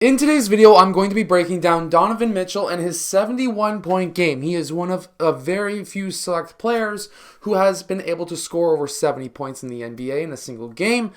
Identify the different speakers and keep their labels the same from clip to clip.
Speaker 1: In today's video, I'm going to be breaking down Donovan Mitchell and his 71-point game. He is one of a very few select players who has been able to score over 70 points in the NBA in a single game.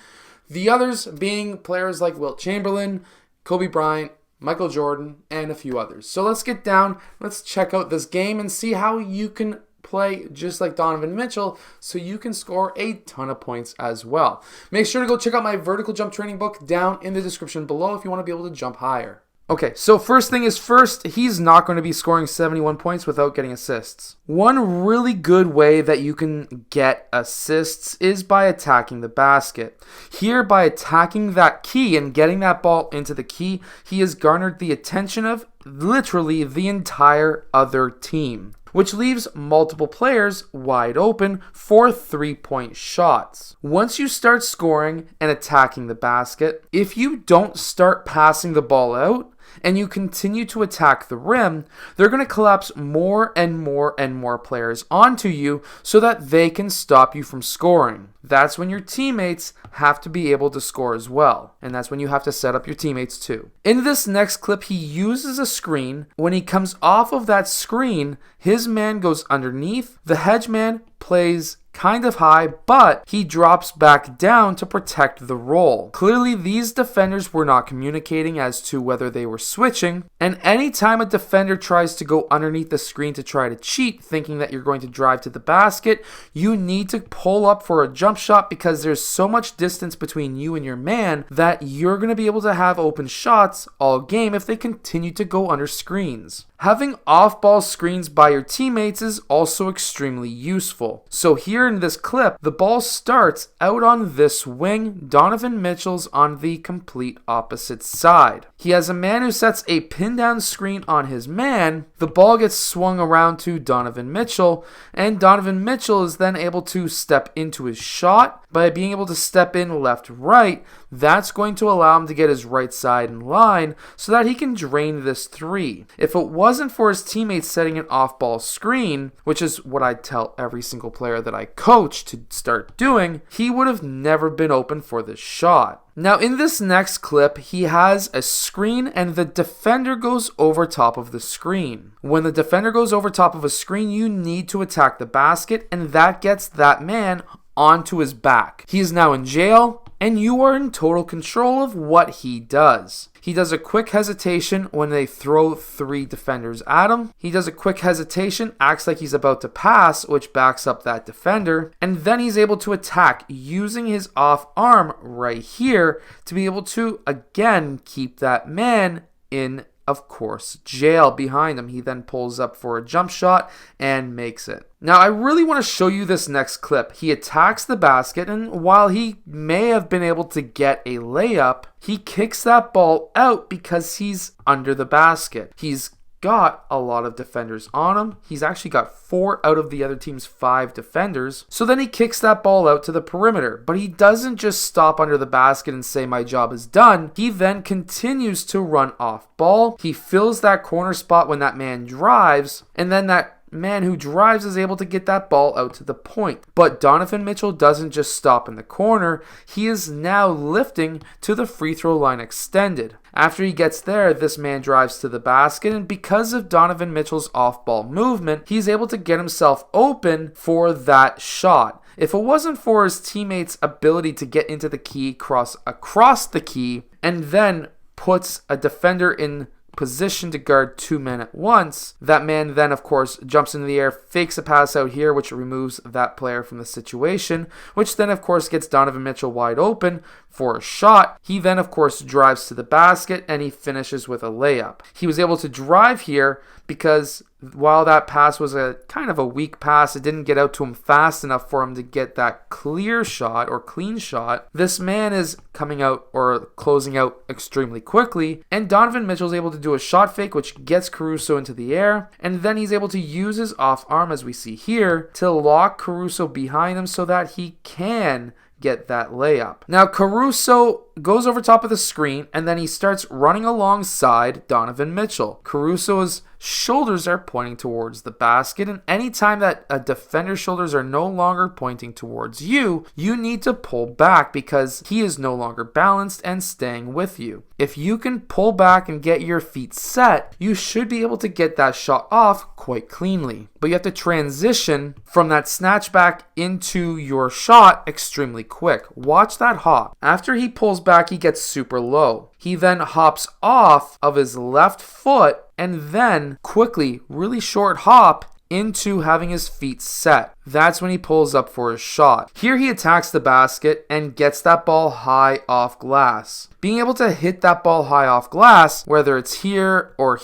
Speaker 1: The others being players like Wilt Chamberlain, Kobe Bryant, Michael Jordan, and a few others. So let's get down, let's check out this game and see how you can play just like Donovan Mitchell so you can score a ton of points as well. Make sure to go check out my vertical jump training book down in the description below if you want to be able to jump higher. Okay, so first thing is first, he's not going to be scoring 71 points without getting assists. One really good way that you can get assists is by attacking the basket. Here, by attacking that key and getting that ball into the key, he has garnered the attention of literally the entire other team, which leaves multiple players wide open for three-point shots. Once you start scoring and attacking the basket, if you don't start passing the ball out, and you continue to attack the rim, they're going to collapse more and more players onto you so that they can stop you from scoring. That's when your teammates have to be able to score as well. And that's when you have to set up your teammates too. In this next clip, he uses a screen. When he comes off of that screen, his man goes underneath. The hedge man plays kind of high, but he drops back down to protect the roll. Clearly, these defenders were not communicating as to whether they were switching, and anytime a defender tries to go underneath the screen to try to cheat, thinking that you're going to drive to the basket, you need to pull up for a jump shot because there's so much distance between you and your man that you're going to be able to have open shots all game if they continue to go under screens. Having off-ball screens by your teammates is also extremely useful. So here in this clip, the ball starts out on this wing. Donovan Mitchell's on the complete opposite side. He has a man who sets a pin-down screen on his man. The ball gets swung around to Donovan Mitchell, and Donovan Mitchell is then able to step into his shot. By being able to step in left-right, that's going to allow him to get his right side in line so that he can drain this three. If it wasn't for his teammates setting an off-ball screen, which is what I tell every single player that I coach to start doing, he would have never been open for this shot. Now in this next clip, he has a screen and the defender goes over top of the screen. When the defender goes over top of a screen, you need to attack the basket, and that gets that man onto his back. He is now in jail, and you are in total control of what he does. He does a quick hesitation when they throw three defenders at him. He does a quick hesitation, acts like he's about to pass, which backs up that defender. And then he's able to attack using his off arm right here to be able to, again, keep that man in, of course, jail behind him. He then pulls up for a jump shot and makes it. Now, I really want to show you this next clip. He attacks the basket, and while he may have been able to get a layup, he kicks that ball out because he's under the basket. He's got a lot of defenders on him. He's actually got 4 out of the other team's 5 defenders. So then he kicks that ball out to the perimeter. But he doesn't just stop under the basket and say, my job is done. He then continues to run off ball. He fills that corner spot when that man drives, and then that man who drives is able to get that ball out to the point. But Donovan Mitchell doesn't just stop in the corner. He is now lifting to the free throw line extended. After he gets there, this man drives to the basket, and because of Donovan Mitchell's off-ball movement, he's able to get himself open for that shot. If it wasn't for his teammates' ability to get into the key, across the key, and then puts a defender in position to guard 2 men at once, that man then of course jumps into the air, fakes a pass out here, which removes that player from the situation, which then of course gets Donovan Mitchell wide open for a shot. He then of course drives to the basket and he finishes with a layup. He was able to drive here because while that pass was a kind of a weak pass, it didn't get out to him fast enough for him to get that clear shot or clean shot. This man is coming out or closing out extremely quickly, and Donovan Mitchell is able to do a shot fake which gets Caruso into the air, and then he's able to use his off arm, as we see here, to lock Caruso behind him so that he can get that layup. Now Caruso goes over top of the screen and then he starts running alongside Donovan Mitchell. Caruso is shoulders are pointing towards the basket, and anytime that a defender's shoulders are no longer pointing towards you, you need to pull back because he is no longer balanced and staying with you. If you can pull back and get your feet set, you should be able to get that shot off quite cleanly. But you have to transition from that snatch back into your shot extremely quick. Watch that hop. After he pulls back, he gets super low. He then hops off of his left foot and then quickly, really short hop into having his feet set. That's when he pulls up for his shot. Here he attacks the basket and gets that ball high off glass. Being able to hit that ball high off glass, whether it's here, or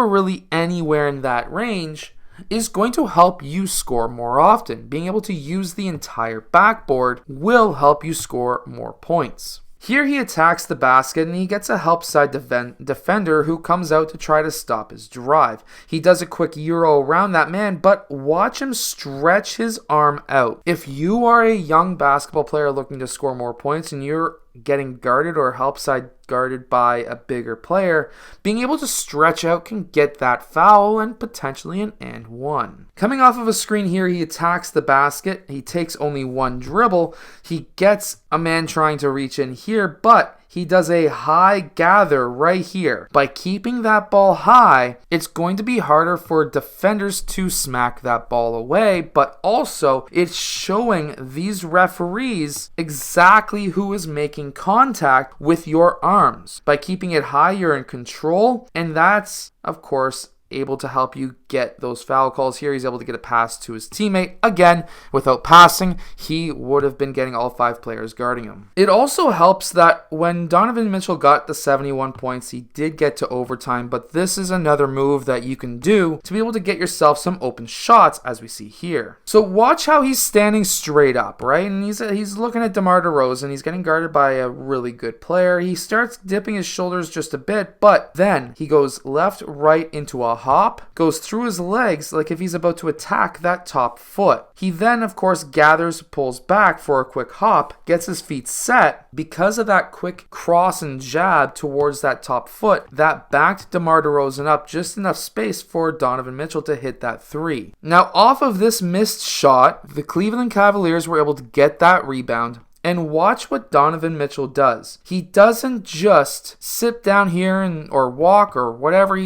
Speaker 1: really anywhere in that range, is going to help you score more often. Being able to use the entire backboard will help you score more points. Here he attacks the basket and he gets a help side defender who comes out to try to stop his drive. He does a quick euro around that man, but watch him stretch his arm out. If you are a young basketball player looking to score more points and you're getting guarded or help side guarded by a bigger player, being able to stretch out can get that foul and potentially an and one. Coming off of a screen here, he attacks the basket. He takes only one dribble. He gets a man trying to reach in here, but he does a high gather right here. By keeping that ball high, it's going to be harder for defenders to smack that ball away, but also it's showing these referees exactly who is making contact with your arms. By keeping it high, you're in control, and that's, of course, able to help you get those foul calls. Here he's able to get a pass to his teammate. Again, without passing, he would have been getting all 5 players guarding him. It also helps that when Donovan Mitchell got the 71 points, he did get to overtime, but this is another move that you can do to be able to get yourself some open shots, as we see here. So watch how he's standing straight up, right? And he's looking at DeMar DeRozan. He's getting guarded by a really good player. He starts dipping his shoulders just a bit, but then he goes left, right into a hop, goes through his legs like if he's about to attack that top foot. He then, of course, gathers, pulls back for a quick hop, gets his feet set. Because of that quick cross and jab towards that top foot, that backed DeMar DeRozan up just enough space for Donovan Mitchell to hit that 3. Now, off of this missed shot, the Cleveland Cavaliers were able to get that rebound. And watch what Donovan Mitchell does. He doesn't just sit down here or walk or whatever.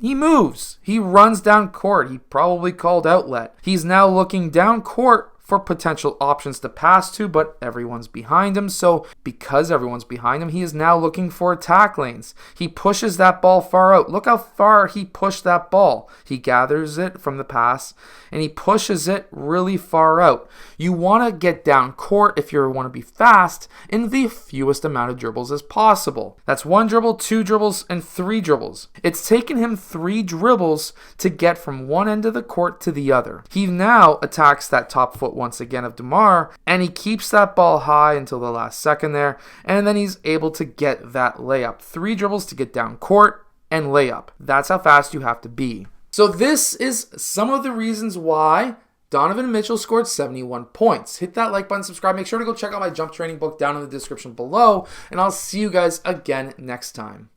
Speaker 1: He moves. He runs down court. He probably called outlet. He's now looking down court for potential options to pass to, but everyone's behind him. So because everyone's behind him, he is now looking for attack lanes. He pushes that ball far out. Look how far he pushed that ball. He gathers it from the pass and he pushes it really far out. You want to get down court if you want to be fast in the fewest amount of dribbles as possible. That's 1 dribble, 2 dribbles, and 3 dribbles. It's taken him 3 dribbles to get from one end of the court to the other. He now attacks that top foot once again of DeMar, and he keeps that ball high until the last second there, and then he's able to get that layup. 3 dribbles to get down court and layup. That's how fast you have to be. So this is some of the reasons why Donovan Mitchell scored 71 points. Hit that like button, subscribe. Make sure to go check out my jump training book down in the description below, and I'll see you guys again next time.